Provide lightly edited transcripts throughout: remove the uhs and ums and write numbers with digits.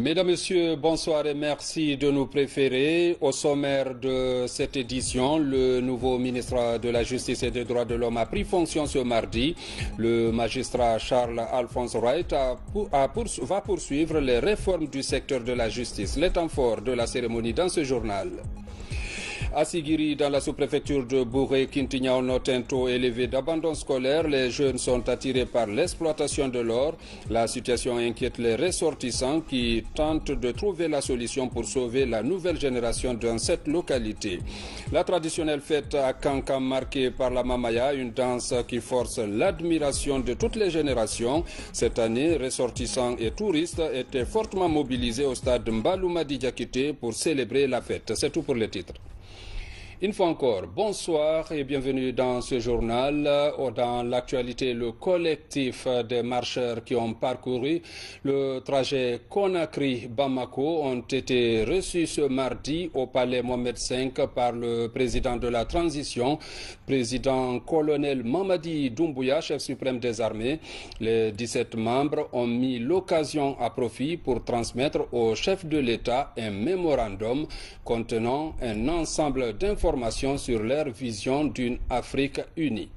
Mesdames, Messieurs, bonsoir et merci de nous préférer. Au sommaire de cette édition, le nouveau ministre de la Justice et des Droits de l'Homme a pris fonction ce mardi. Le magistrat Charles-Alphonse Wright va poursuivre les réformes du secteur de la justice. Les temps forts de la cérémonie dans ce journal. À Sigiri, dans la sous-préfecture de Bouré-Kintignan, note un taux élevé d'abandon scolaire. Les jeunes sont attirés par l'exploitation de l'or. La situation inquiète les ressortissants qui tentent de trouver la solution pour sauver la nouvelle génération dans cette localité. La traditionnelle fête à Kankan marquée par la Mamaya, une danse qui force l'admiration de toutes les générations. Cette année, ressortissants et touristes étaient fortement mobilisés au stade Mbaloumadi Diakité pour célébrer la fête. C'est tout pour les titres. Une fois encore, bonsoir et bienvenue dans ce journal. Dans l'actualité, le collectif des marcheurs qui ont parcouru le trajet Conakry-Bamako ont été reçus ce mardi au palais Mohamed V par le président de la transition, président colonel Mamadi Doumbouya, chef suprême des armées. Les 17 membres ont mis l'occasion à profit pour transmettre au chef de l'État un mémorandum contenant un ensemble d'informations sur leur vision d'une Afrique unie.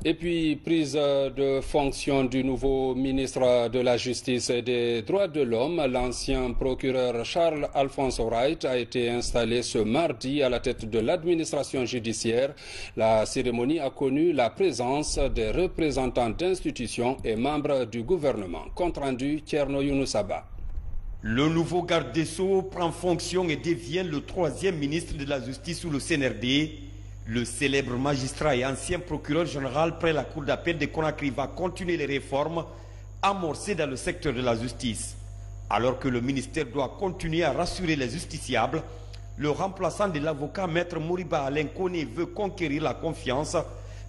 Et puis, prise de fonction du nouveau ministre de la Justice et des Droits de l'Homme, l'ancien procureur Charles-Alphonse Wright a été installé ce mardi à la tête de l'administration judiciaire. La cérémonie a connu la présence des représentants d'institutions et membres du gouvernement. Compte rendu, Thierno Younoussaba. Le nouveau garde des Sceaux prend fonction et devient le troisième ministre de la Justice sous le CNRD. Le célèbre magistrat et ancien procureur général près la Cour d'appel de Conakry va continuer les réformes amorcées dans le secteur de la justice. Alors que le ministère doit continuer à rassurer les justiciables, le remplaçant de l'avocat maître Moriba Alain Koné veut conquérir la confiance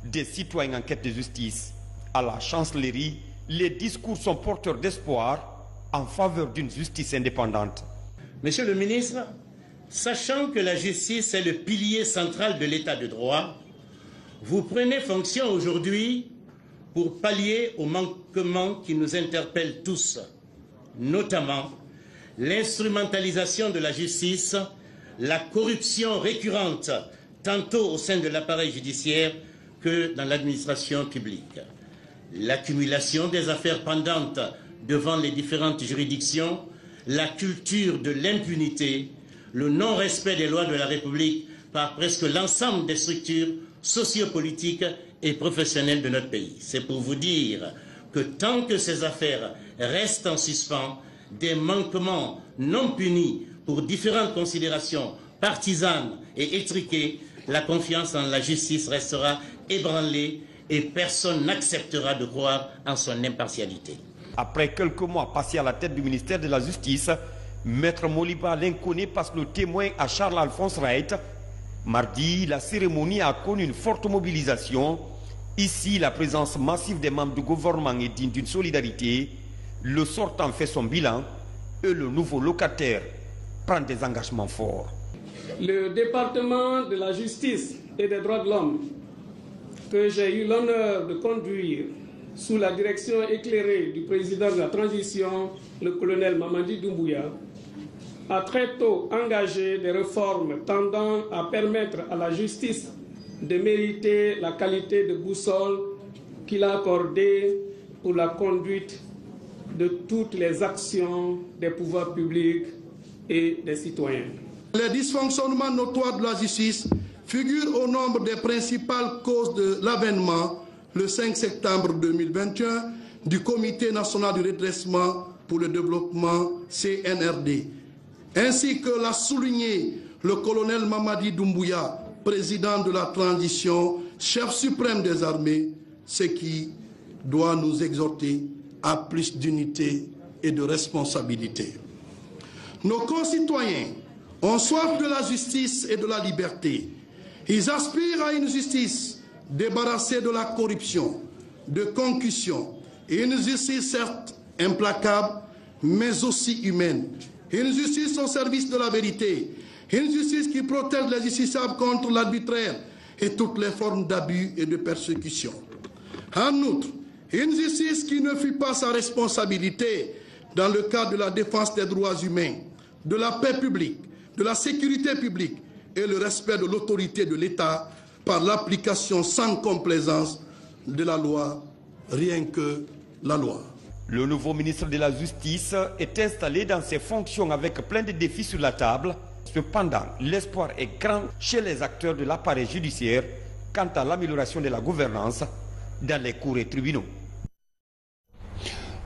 des citoyens en quête de justice. À la chancellerie, les discours sont porteurs d'espoir en faveur d'une justice indépendante. Monsieur le ministre, sachant que la justice est le pilier central de l'état de droit, vous prenez fonction aujourd'hui pour pallier aux manquements qui nous interpellent tous, notamment l'instrumentalisation de la justice, la corruption récurrente, tantôt au sein de l'appareil judiciaire que dans l'administration publique, l'accumulation des affaires pendantes devant les différentes juridictions, la culture de l'impunité, le non-respect des lois de la République par presque l'ensemble des structures sociopolitiques et professionnelles de notre pays. C'est pour vous dire que tant que ces affaires restent en suspens, des manquements non punis pour différentes considérations partisanes et étriquées, la confiance en la justice restera ébranlée et personne n'acceptera de croire en son impartialité. Après quelques mois passés à la tête du ministère de la Justice, Maître Moriba Alain Koné passe le témoin à Charles-Alphonse Wright. Mardi, la cérémonie a connu une forte mobilisation. Ici, la présence massive des membres du gouvernement est digne d'une solidarité. Le sortant fait son bilan et le nouveau locataire prend des engagements forts. Le département de la justice et des droits de l'homme que j'ai eu l'honneur de conduire sous la direction éclairée du président de la transition, le colonel Mamadi Doumbouya, a très tôt engagé des réformes tendant à permettre à la justice de mériter la qualité de boussole qu'il a accordée pour la conduite de toutes les actions des pouvoirs publics et des citoyens. Les dysfonctionnements notoires de la justice figurent au nombre des principales causes de l'avènement le 5 septembre 2021 du Comité national du redressement pour le développement CNRD, ainsi que l'a souligné le colonel Mamadi Doumbouya, président de la transition, chef suprême des armées, ce qui doit nous exhorter à plus d'unité et de responsabilité. Nos concitoyens ont soif de la justice et de la liberté. Ils aspirent à une justice débarrassée de la corruption, de concussion, et une justice certes implacable, mais aussi humaine. Une justice au service de la vérité, une justice qui protège les justiciables contre l'arbitraire et toutes les formes d'abus et de persécution. En outre, une justice qui ne fuit pas sa responsabilité, dans le cadre de la défense des droits humains, de la paix publique, de la sécurité publique et le respect de l'autorité de l'État par l'application sans complaisance de la loi, rien que la loi. Le nouveau ministre de la Justice est installé dans ses fonctions avec plein de défis sur la table. Cependant, l'espoir est grand chez les acteurs de l'appareil judiciaire quant à l'amélioration de la gouvernance dans les cours et tribunaux.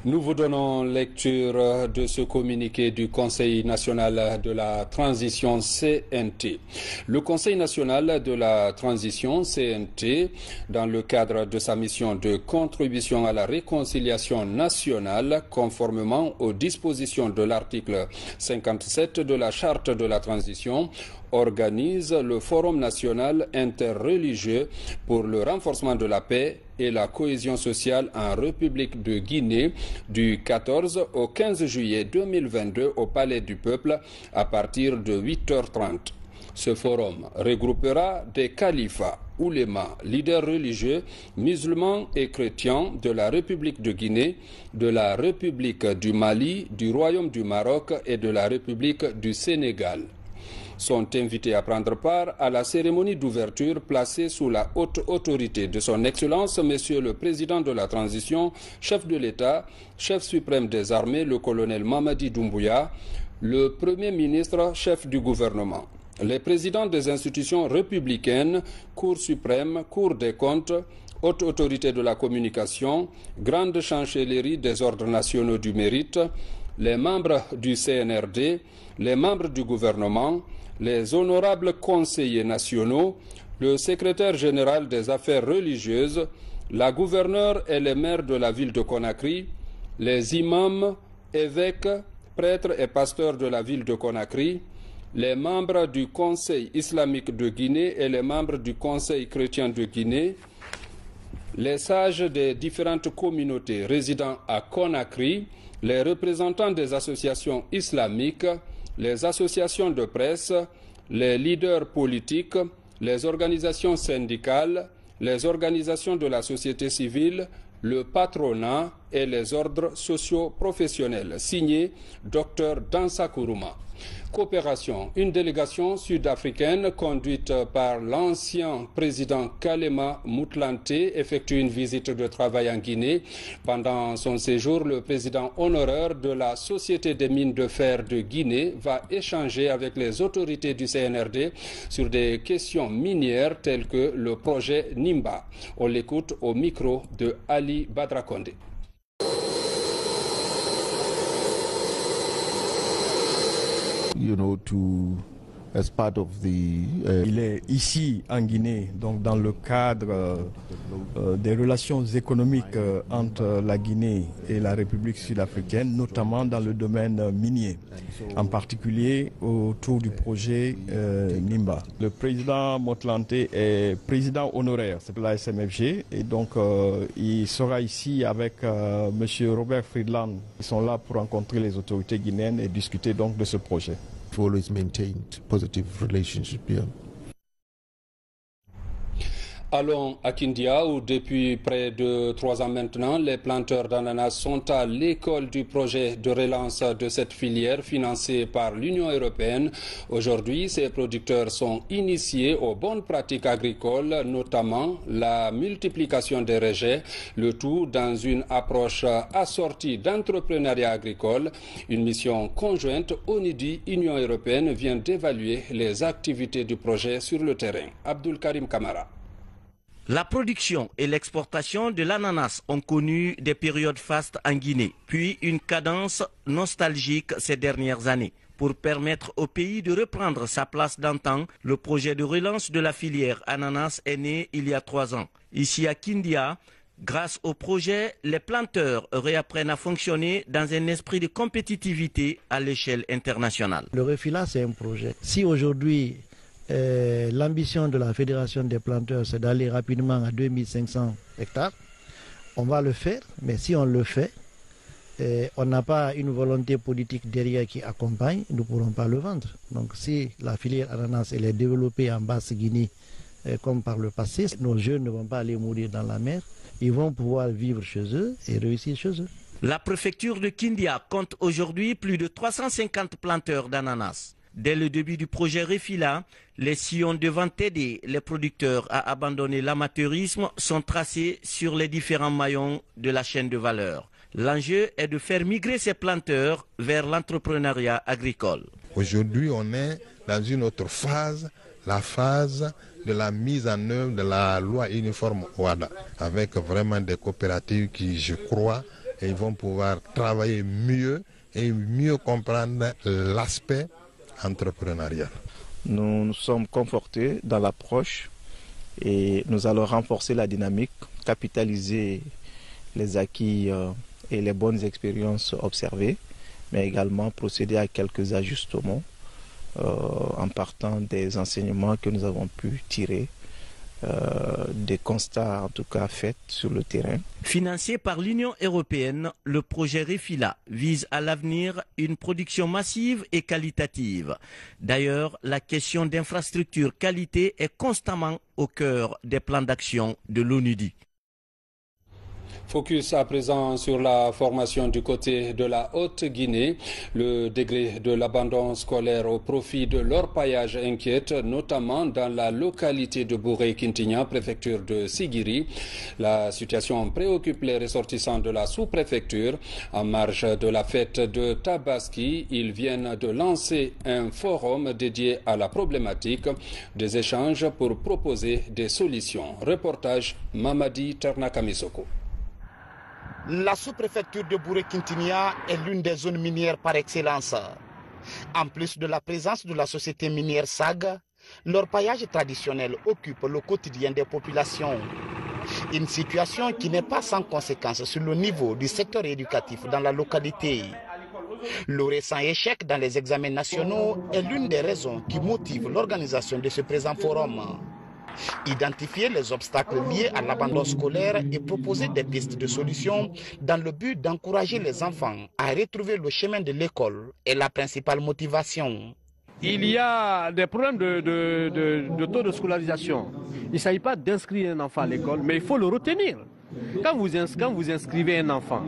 Nous vous donnons lecture de ce communiqué du Conseil national de la transition CNT. Le Conseil national de la transition CNT, dans le cadre de sa mission de contribution à la réconciliation nationale, conformément aux dispositions de l'article 57 de la Charte de la transition, organise le Forum national interreligieux pour le renforcement de la paix et la cohésion sociale en République de Guinée du 14 au 15 juillet 2022 au Palais du Peuple à partir de 8h30. Ce forum regroupera des califats, oulémas, leaders religieux, musulmans et chrétiens de la République de Guinée, de la République du Mali, du Royaume du Maroc et de la République du Sénégal. Sont invités à prendre part à la cérémonie d'ouverture placée sous la haute autorité de son Excellence, Monsieur le Président de la Transition, chef de l'État, chef suprême des armées, le colonel Mamadi Doumbouya, le Premier ministre, chef du gouvernement. Les présidents des institutions républicaines, Cour suprême, Cour des comptes, haute autorité de la communication, grande chancellerie des ordres nationaux du mérite, les membres du CNRD, les membres du gouvernement, les honorables conseillers nationaux, le secrétaire général des affaires religieuses, la gouverneure et les maires de la ville de Conakry, les imams, évêques, prêtres et pasteurs de la ville de Conakry, les membres du Conseil islamique de Guinée et les membres du Conseil chrétien de Guinée, les sages des différentes communautés résidant à Conakry, les représentants des associations islamiques, les associations de presse, les leaders politiques, les organisations syndicales, les organisations de la société civile, le patronat et les ordres socio-professionnels. Signé Dr Dansa Kourouma. Coopération. Une délégation sud-africaine conduite par l'ancien président Kgalema Motlanthe effectue une visite de travail en Guinée. Pendant son séjour, le président honoraire de la Société des mines de fer de Guinée va échanger avec les autorités du CNRD sur des questions minières telles que le projet Nimba. On l'écoute au micro de Ali Badrakonde. Il est ici en Guinée, donc dans le cadre des relations économiques entre la Guinée et la République sud-africaine, notamment dans le domaine minier, en particulier autour du projet Nimba. Le président Motlanthe est président honoraire de la SMFG et donc il sera ici avec M. Robert Friedland. Ils sont là pour rencontrer les autorités guinéennes et discuter donc de ce projet. Always maintained positive relationship here. Allons à Kindia où depuis près de 3 ans maintenant, les planteurs d'ananas sont à l'école du projet de relance de cette filière financée par l'Union européenne. Aujourd'hui, ces producteurs sont initiés aux bonnes pratiques agricoles, notamment la multiplication des rejets, le tout dans une approche assortie d'entrepreneuriat agricole. Une mission conjointe ONIDI-Union européenne vient d'évaluer les activités du projet sur le terrain. Abdul Karim Kamara. La production et l'exportation de l'ananas ont connu des périodes fastes en Guinée, puis une cadence nostalgique ces dernières années. Pour permettre au pays de reprendre sa place d'antan, le projet de relance de la filière ananas est né il y a 3 ans. Ici à Kindia, grâce au projet, les planteurs réapprennent à fonctionner dans un esprit de compétitivité à l'échelle internationale. Le refilage, c'est un projet. Si aujourd'hui, l'ambition de la Fédération des planteurs, c'est d'aller rapidement à 2500 hectares. On va le faire, mais si on le fait, on n'a pas une volonté politique derrière qui accompagne, nous ne pourrons pas le vendre. Donc si la filière ananas elle est développée en Basse-Guinée, comme par le passé, nos jeunes ne vont pas aller mourir dans la mer, ils vont pouvoir vivre chez eux et réussir chez eux. La préfecture de Kindia compte aujourd'hui plus de 350 planteurs d'ananas. Dès le début du projet Refila, les sillons devant aider les producteurs à abandonner l'amateurisme sont tracés sur les différents maillons de la chaîne de valeur. L'enjeu est de faire migrer ces planteurs vers l'entrepreneuriat agricole. Aujourd'hui, on est dans une autre phase, la phase de la mise en œuvre de la loi uniforme OADA, avec vraiment des coopératives qui, je crois, ils vont pouvoir travailler mieux et mieux comprendre l'aspect entrepreneurial. Nous nous sommes confortés dans l'approche et nous allons renforcer la dynamique, capitaliser les acquis et les bonnes expériences observées, mais également procéder à quelques ajustements en partant des enseignements que nous avons pu tirer, des constats en tout cas faits sur le terrain. Financé par l'Union européenne, le projet Refila vise à l'avenir une production massive et qualitative. D'ailleurs, la question d'infrastructure qualité est constamment au cœur des plans d'action de l'ONUDI. Focus à présent sur la formation du côté de la Haute-Guinée. Le degré de l'abandon scolaire au profit de l'orpaillage inquiète, notamment dans la localité de Bouré-Quintignan, préfecture de Sigiri. La situation préoccupe les ressortissants de la sous-préfecture. En marge de la fête de Tabaski, ils viennent de lancer un forum dédié à la problématique, des échanges pour proposer des solutions. Reportage Mamadi Ternakamisoko. La sous-préfecture de Bouré-Quintignan est l'une des zones minières par excellence. En plus de la présence de la société minière SAG, l'orpaillage traditionnel occupe le quotidien des populations. Une situation qui n'est pas sans conséquence sur le niveau du secteur éducatif dans la localité. Le récent échec dans les examens nationaux est l'une des raisons qui motive l'organisation de ce présent forum. Identifier les obstacles liés à l'abandon scolaire et proposer des pistes de solutions dans le but d'encourager les enfants à retrouver le chemin de l'école est la principale motivation. Il y a des problèmes de taux de scolarisation. Il ne s'agit pas d'inscrire un enfant à l'école, mais il faut le retenir. Quand vous inscrivez un enfant,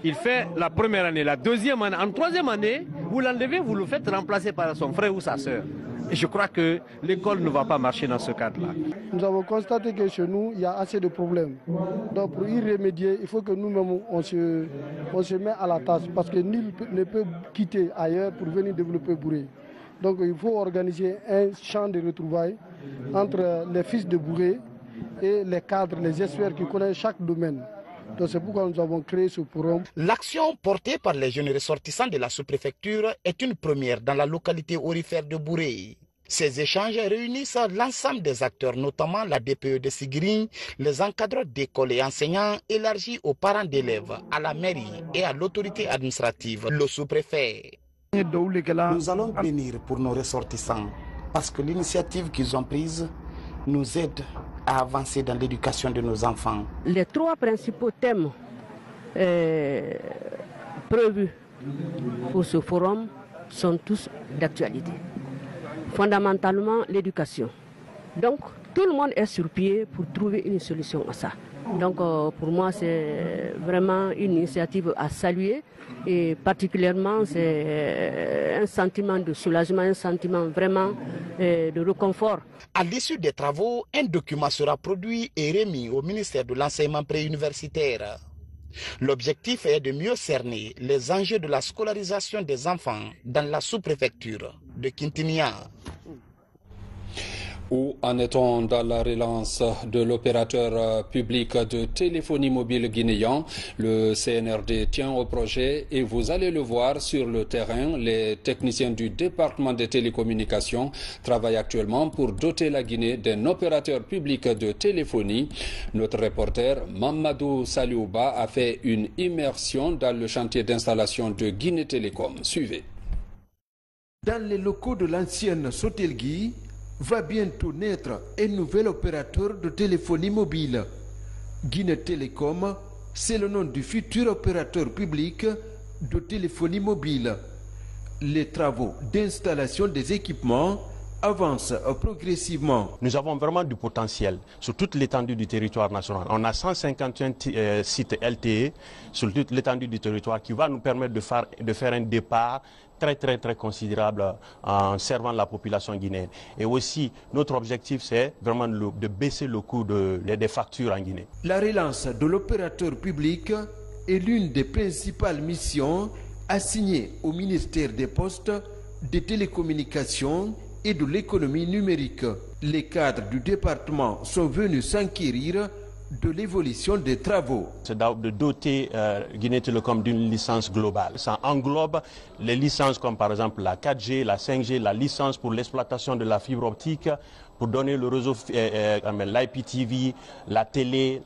il fait la première année, la deuxième année, en troisième année, vous l'enlevez, vous le faites remplacer par son frère ou sa sœur. Et je crois que l'école ne va pas marcher dans ce cadre-là. Nous avons constaté que chez nous, il y a assez de problèmes. Donc pour y remédier, il faut que nous-mêmes, on se met à la tâche. Parce que nul ne peut quitter ailleurs pour venir développer Bouré. Donc il faut organiser un champ de retrouvailles entre les fils de Bouré et les cadres, les experts qui connaissent chaque domaine. Donc c'est pourquoi nous avons créé ce forum. L'action portée par les jeunes ressortissants de la sous-préfecture est une première dans la localité aurifère de Bouré. Ces échanges réunissent l'ensemble des acteurs, notamment la DPE de Sigiri, les encadreurs d'écoles et enseignants élargis aux parents d'élèves, à la mairie et à l'autorité administrative, le sous-préfet. Nous allons venir pour nos ressortissants parce que l'initiative qu'ils ont prise nous aide à avancer dans l'éducation de nos enfants. Les trois principaux thèmes prévus pour ce forum sont tous d'actualité. Fondamentalement, l'éducation. Donc, tout le monde est sur pied pour trouver une solution à ça. Donc, pour moi, c'est vraiment une initiative à saluer et particulièrement, c'est un sentiment de soulagement, un sentiment vraiment de réconfort. À l'issue des travaux, un document sera produit et remis au ministère de l'enseignement préuniversitaire. L'objectif est de mieux cerner les enjeux de la scolarisation des enfants dans la sous-préfecture de Quintignan. Où en est-on dans la relance de l'opérateur public de téléphonie mobile guinéen? Le CNRD tient au projet et vous allez le voir sur le terrain. Les techniciens du département des télécommunications travaillent actuellement pour doter la Guinée d'un opérateur public de téléphonie. Notre reporter Mamadou Saliouba a fait une immersion dans le chantier d'installation de Guinée Télécom. Suivez. Dans les locaux de l'ancienne Sotelgui, va bientôt naître un nouvel opérateur de téléphonie mobile. Guinée Télécom, c'est le nom du futur opérateur public de téléphonie mobile. Les travaux d'installation des équipements avance progressivement. Nous avons vraiment du potentiel sur toute l'étendue du territoire national. On a 158 sites LTE sur toute l'étendue du territoire qui va nous permettre de faire un départ très considérable en servant la population guinéenne. Et aussi, notre objectif, c'est vraiment de baisser le coût des factures en Guinée. La relance de l'opérateur public est l'une des principales missions assignées au ministère des Postes, des Télécommunications et de l'économie numérique. Les cadres du département sont venus s'enquérir de l'évolution des travaux. C'est de doter Guinée Télécom d'une licence globale. Ça englobe les licences comme par exemple la 4G, la 5G, la licence pour l'exploitation de la fibre optique, pour donner le réseau, l'IPTV, la télé,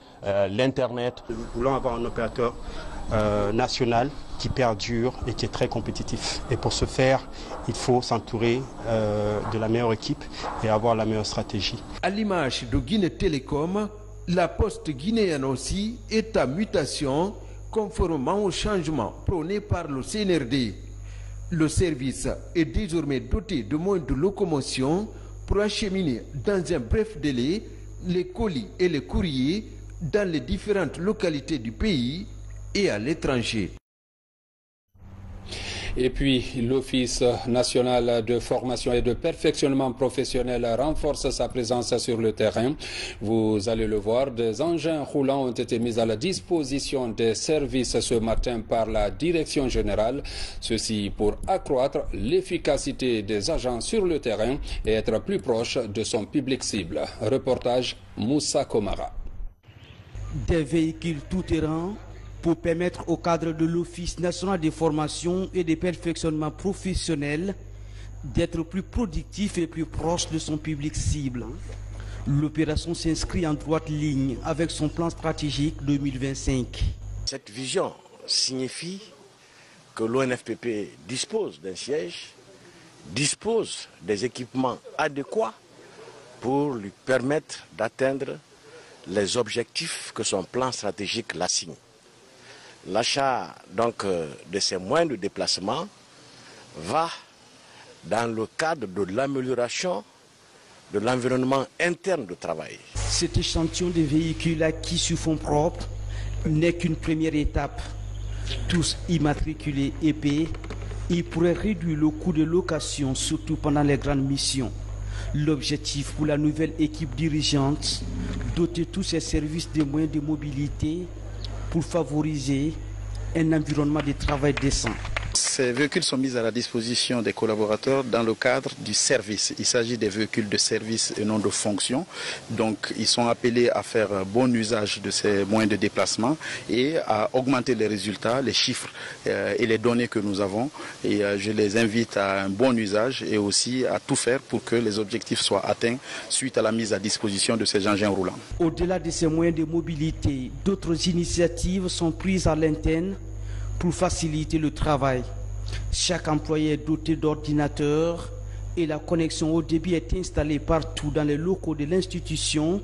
l'Internet. Nous voulons avoir un opérateur national qui perdure et qui est très compétitif. Et pour ce faire, il faut s'entourer de la meilleure équipe et avoir la meilleure stratégie. À l'image de Guinée Télécom, la poste guinéenne aussi est à mutation conformément au changement prôné par le CNRD. Le service est désormais doté de moyens de locomotion pour acheminer dans un bref délai les colis et les courriers dans les différentes localités du pays et à l'étranger. Et puis, l'Office national de formation et de perfectionnement professionnel renforce sa présence sur le terrain. Vous allez le voir, des engins roulants ont été mis à la disposition des services ce matin par la direction générale. Ceci pour accroître l'efficacité des agents sur le terrain et être plus proche de son public cible. Reportage Moussa Komara. Des véhicules tout-terrain pour permettre au cadre de l'Office national de formation et de perfectionnement professionnel d'être plus productif et plus proche de son public cible. L'opération s'inscrit en droite ligne avec son plan stratégique 2025. Cette vision signifie que l'ONFPP dispose d'un siège, dispose des équipements adéquats pour lui permettre d'atteindre les objectifs que son plan stratégique l'assigne. L'achat donc de ces moyens de déplacement va dans le cadre de l'amélioration de l'environnement interne de travail. Cet échantillon de véhicules acquis sur fonds propres n'est qu'une première étape. Tous immatriculés épais, ils pourraient réduire le coût de location, surtout pendant les grandes missions. L'objectif pour la nouvelle équipe dirigeante, doter tous ces services de moyens de mobilité pour favoriser un environnement de travail décent. Ces véhicules sont mis à la disposition des collaborateurs dans le cadre du service. Il s'agit des véhicules de service et non de fonction. Donc ils sont appelés à faire bon usage de ces moyens de déplacement et à augmenter les résultats, les chiffres et les données que nous avons. Et je les invite à un bon usage et aussi à tout faire pour que les objectifs soient atteints suite à la mise à disposition de ces engins roulants. Au-delà de ces moyens de mobilité, d'autres initiatives sont prises à l'interne pour faciliter le travail. Chaque employé est doté d'ordinateurs et la connexion au débit est installée partout dans les locaux de l'institution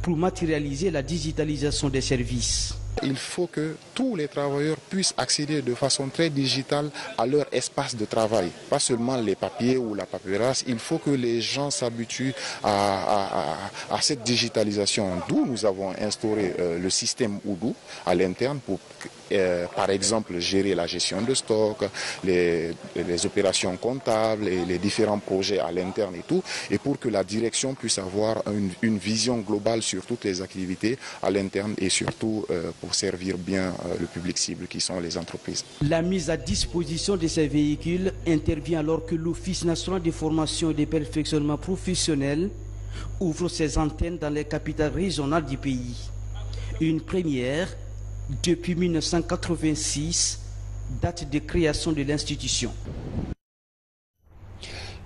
pour matérialiser la digitalisation des services. Il faut que tous les travailleurs puissent accéder de façon très digitale à leur espace de travail. Pas seulement les papiers ou la paperasse, il faut que les gens s'habituent à cette digitalisation. D'où nous avons instauré le système Oudou à l'interne pour, par exemple, gérer la gestion de stock, les opérations comptables et les différents projets à l'interne et tout, et pour que la direction puisse avoir une vision globale sur toutes les activités à l'interne et surtout pour servir bien le public cible qui sont les entreprises. La mise à disposition de ces véhicules intervient alors que l'Office national de formation et de perfectionnement professionnel ouvre ses antennes dans les capitales régionales du pays. Une première depuis 1986, date de création de l'institution.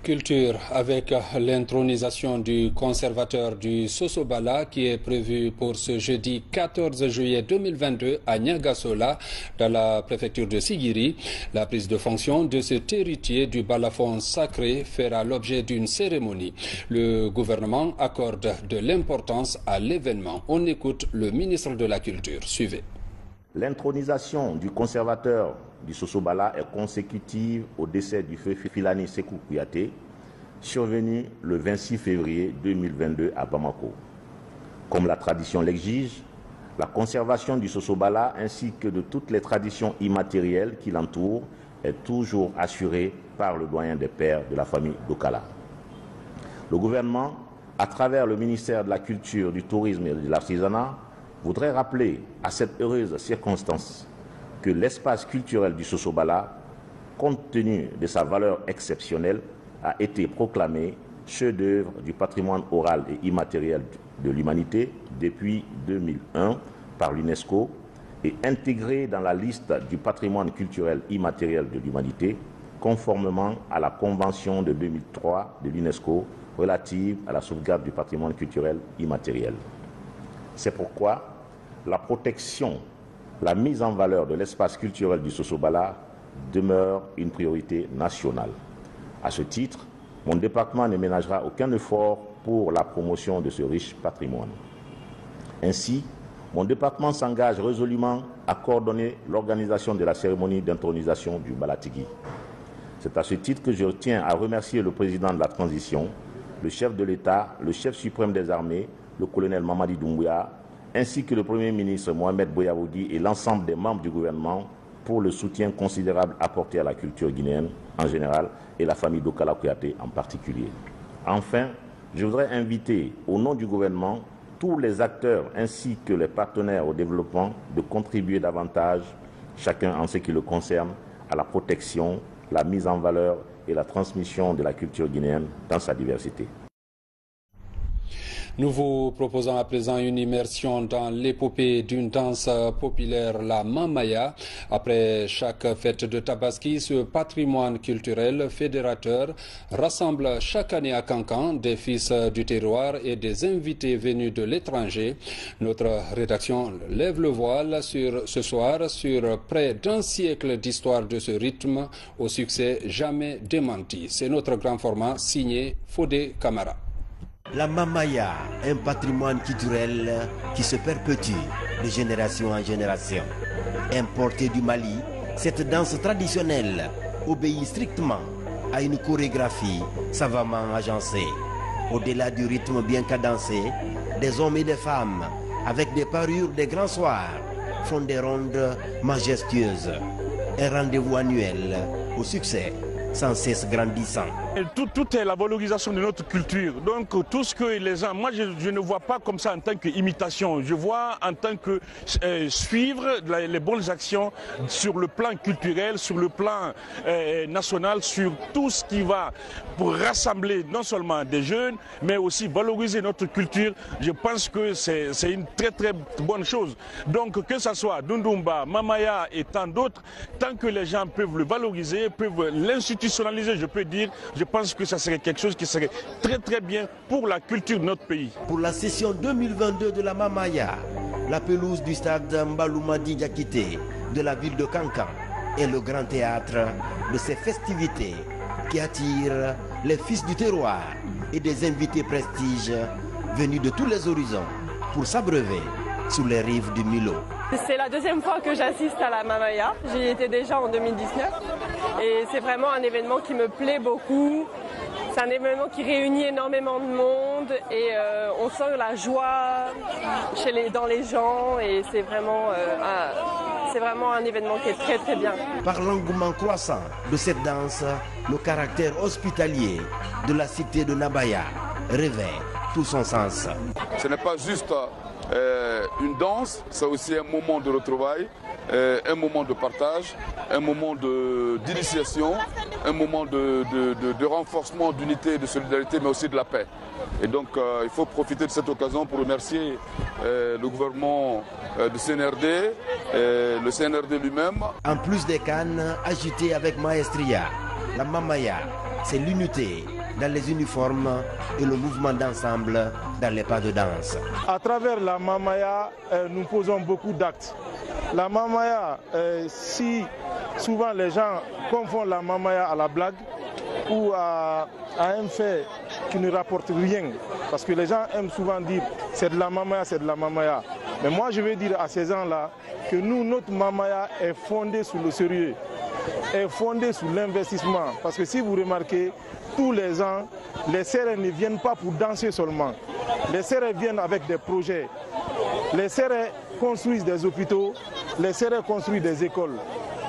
Culture avec l'intronisation du conservateur du Sosobala qui est prévue pour ce jeudi 14 juillet 2022 à Niagasola dans la préfecture de Sigiri. La prise de fonction de cet héritier du balafon sacré fera l'objet d'une cérémonie. Le gouvernement accorde de l'importance à l'événement. On écoute le ministre de la Culture. Suivez. L'intronisation du conservateur du Sosobala est consécutive au décès du feu Filani Sékou Kouyaté, survenu le 26 février 2022 à Bamako. Comme la tradition l'exige, la conservation du Sosobala ainsi que de toutes les traditions immatérielles qui l'entourent est toujours assurée par le doyen des pères de la famille Dokala. Le gouvernement, à travers le ministère de la Culture, du Tourisme et de l'Artisanat, voudrait rappeler à cette heureuse circonstance que l'espace culturel du Sosobala, compte tenu de sa valeur exceptionnelle, a été proclamé chef-d'œuvre du patrimoine oral et immatériel de l'humanité depuis 2001 par l'UNESCO et intégré dans la liste du patrimoine culturel immatériel de l'humanité, conformément à la Convention de 2003 de l'UNESCO relative à la sauvegarde du patrimoine culturel immatériel. C'est pourquoi la protection, la mise en valeur de l'espace culturel du Sosobala demeure une priorité nationale. À ce titre, mon département ne ménagera aucun effort pour la promotion de ce riche patrimoine. Ainsi, mon département s'engage résolument à coordonner l'organisation de la cérémonie d'intronisation du Balatigui. C'est à ce titre que je tiens à remercier le président de la transition, le chef de l'État, le chef suprême des armées, le colonel Mamadi Doumbouya, ainsi que le Premier ministre Mohamed Bouyavoudi et l'ensemble des membres du gouvernement pour le soutien considérable apporté à la culture guinéenne en général et la famille Dokala Kouyaté en particulier. Enfin, je voudrais inviter au nom du gouvernement tous les acteurs ainsi que les partenaires au développement de contribuer davantage, chacun en ce qui le concerne, à la protection, la mise en valeur et la transmission de la culture guinéenne dans sa diversité. Nous vous proposons à présent une immersion dans l'épopée d'une danse populaire, la Mamaya. Après chaque fête de Tabaski, ce patrimoine culturel fédérateur rassemble chaque année à Cancan des fils du terroir et des invités venus de l'étranger. Notre rédaction lève le voile ce soir sur près d'un siècle d'histoire de ce rythme au succès jamais démenti. C'est notre grand format signé Fodé Camara. La Mamaya, un patrimoine culturel qui se perpétue de génération en génération. Importée du Mali, cette danse traditionnelle obéit strictement à une chorégraphie savamment agencée. Au-delà du rythme bien cadencé, des hommes et des femmes, avec des parures des grands soirs, font des rondes majestueuses. Un rendez-vous annuel au succès sans cesse grandissant. Tout est la valorisation de notre culture. Donc tout ce que les gens, moi je ne vois pas comme ça en tant qu'imitation. Je vois en tant que suivre les bonnes actions sur le plan culturel, sur le plan national, sur tout ce qui va pour rassembler non seulement des jeunes, mais aussi valoriser notre culture. Je pense que c'est une très très bonne chose. Donc que ce soit Dundumba, Mamaya et tant d'autres, tant que les gens peuvent le valoriser, peuvent l'institutionnaliser, je peux dire, je pense que ça serait quelque chose qui serait très très bien pour la culture de notre pays. Pour la session 2022 de la Mamaya, la pelouse du stade Mbaloumadi Diakité de la ville de Cancan est le grand théâtre de ces festivités qui attirent les fils du terroir et des invités prestige venus de tous les horizons pour s'abreuver sous les rives du Milo. C'est la deuxième fois que j'assiste à la Mamaya. J'y étais déjà en 2019 et c'est vraiment un événement qui me plaît beaucoup. C'est un événement qui réunit énormément de monde et on sent la joie dans les gens et c'est vraiment un événement qui est très très bien. Par l'engouement croissant de cette danse, le caractère hospitalier de la cité de Nabaya révèle tout son sens. Ce n'est pas juste une danse, c'est aussi un moment de retrouvailles, un moment de partage, un moment d'initiation, un moment de renforcement d'unité, de solidarité, mais aussi de la paix. Et donc il faut profiter de cette occasion pour remercier le gouvernement du CNRD, le CNRD lui-même. En plus des cannes agitées avec maestria, la Mamaya, c'est l'unité dans les uniformes et le mouvement d'ensemble dans les pas de danse. À travers la Mamaya, nous posons beaucoup d'actes. La Mamaya, si souvent les gens confondent la Mamaya à la blague ou à un fait qui ne rapporte rien, parce que les gens aiment souvent dire c'est de la Mamaya, c'est de la Mamaya. Mais moi je vais dire à ces gens-là que nous, notre Mamaya est fondée sur le sérieux, est fondée sur l'investissement. Parce que si vous remarquez, tous les ans, Les Sérères ne viennent pas pour danser seulement. Les Sérères viennent avec des projets. Les Sérères construisent des hôpitaux, les Sérères construisent des écoles.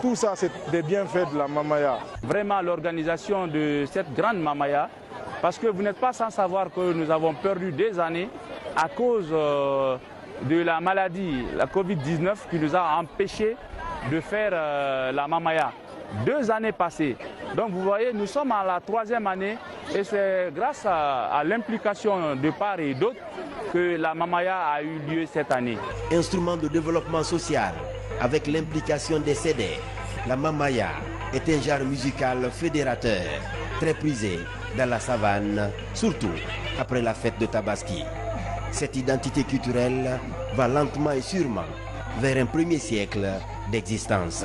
Tout ça, c'est des bienfaits de la Mamaya. Vraiment, l'organisation de cette grande Mamaya, parce que vous n'êtes pas sans savoir que nous avons perdu des années à cause de la maladie, la Covid-19, qui nous a empêchés de faire la Mamaya. 2 années passées. Donc vous voyez, nous sommes à la 3e année et c'est grâce à l'implication de part et d'autre que la Mamaya a eu lieu cette année. Instrument de développement social, avec l'implication des CEDER, la Mamaya est un genre musical fédérateur, très prisé dans la savane, surtout après la fête de Tabaski. Cette identité culturelle va lentement et sûrement vers un premier siècle d'existence.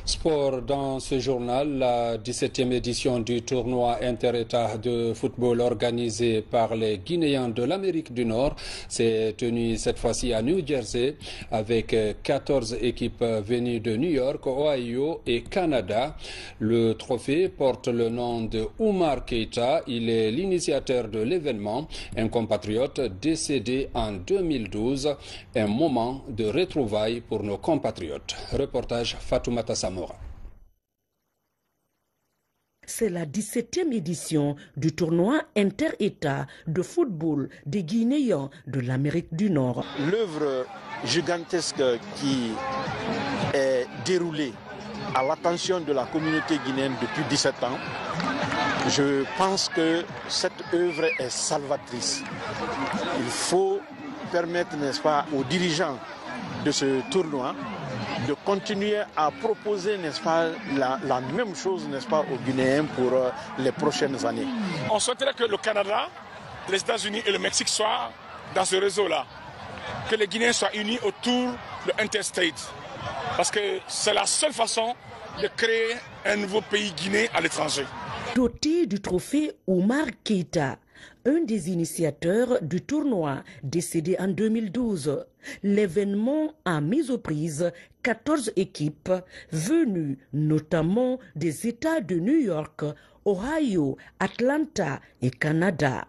Sport dans ce journal, la 17e édition du tournoi inter-État de football organisé par les Guinéens de l'Amérique du Nord s'est tenue cette fois-ci à New Jersey avec 14 équipes venues de New York, Ohio et Canada. Le trophée porte le nom de Oumar Keïta. Il est l'initiateur de l'événement, un compatriote décédé en 2012. Un moment de retrouvailles pour nos compatriotes. Reportage Fatoumata Samora. C'est la 17e édition du tournoi inter-État de football des Guinéens de l'Amérique du Nord. L'œuvre gigantesque qui est déroulée à l'attention de la communauté guinéenne depuis 17 ans, je pense que cette œuvre est salvatrice. Il faut permettre, n'est-ce pas, aux dirigeants de ce tournoi de continuer à proposer, n'est-ce pas, la même chose, n'est-ce pas, aux Guinéens pour les prochaines années. On souhaiterait que le Canada, les États-Unis et le Mexique soient dans ce réseau-là. Que les Guinéens soient unis autour de Interstate. Parce que c'est la seule façon de créer un nouveau pays guinéen à l'étranger. Doté du trophée Oumar Keïta, un des initiateurs du tournoi, décédé en 2012. L'événement a mis aux prises 14 équipes venues notamment des États de New York, Ohio, Atlanta et Canada.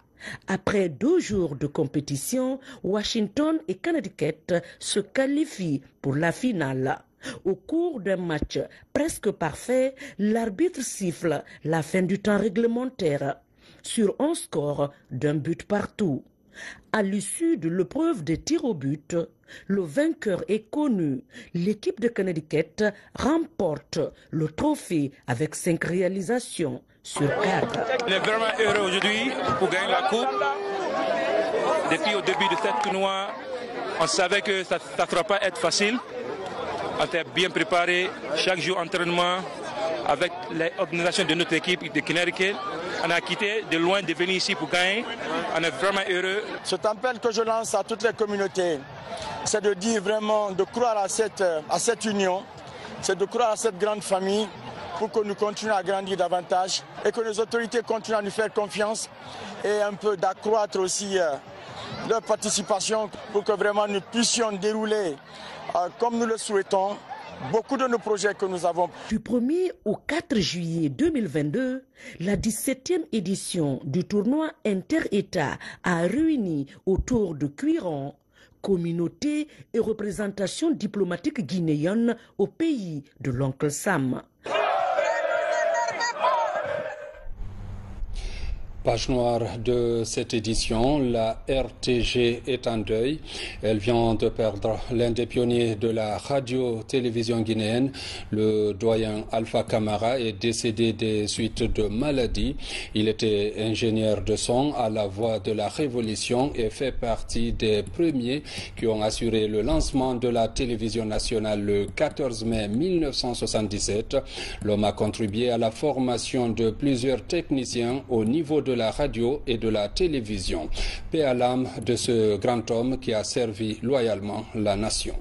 Après 2 jours de compétition, Washington et Connecticut se qualifient pour la finale. Au cours d'un match presque parfait, l'arbitre siffle la fin du temps réglementaire sur un score d'1 but partout. À l'issue de l'épreuve des tirs au but, le vainqueur est connu. L'équipe de Connecticut remporte le trophée avec 5 réalisations sur 4. On est vraiment heureux aujourd'hui pour gagner la coupe. Depuis au début de ce tournoi, on savait que ça ne fera pas être facile. On était bien préparé, chaque jour entraînement avec l'organisation de notre équipe de Connecticut. On a quitté de loin de venir ici pour gagner. On est vraiment heureux. Cet appel que je lance à toutes les communautés, c'est de dire vraiment, de croire à cette union, c'est de croire à cette grande famille pour que nous continuions à grandir davantage et que les autorités continuent à nous faire confiance et un peu d'accroître aussi leur participation pour que vraiment nous puissions dérouler comme nous le souhaitons beaucoup de nos projets que nous avons. Du 1er au 4 juillet 2022, la 17e édition du tournoi inter-État a réuni autour de Cuiron communauté et représentation diplomatique guinéenne au pays de l'oncle Sam. Page noire de cette édition, la RTG est en deuil. Elle vient de perdre l'un des pionniers de la radio-télévision guinéenne. Le doyen Alpha Camara est décédé des suites de maladies. Il était ingénieur de son à la Voix de la Révolution et fait partie des premiers qui ont assuré le lancement de la télévision nationale le 14 mai 1977. L'homme a contribué à la formation de plusieurs techniciens au niveau de la radio et de la télévision. Paix à l'âme de ce grand homme qui a servi loyalement la nation.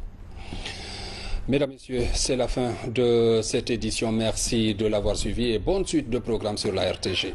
Mesdames, Messieurs, c'est la fin de cette édition. Merci de l'avoir suivi et bonne suite de programmes sur la RTG.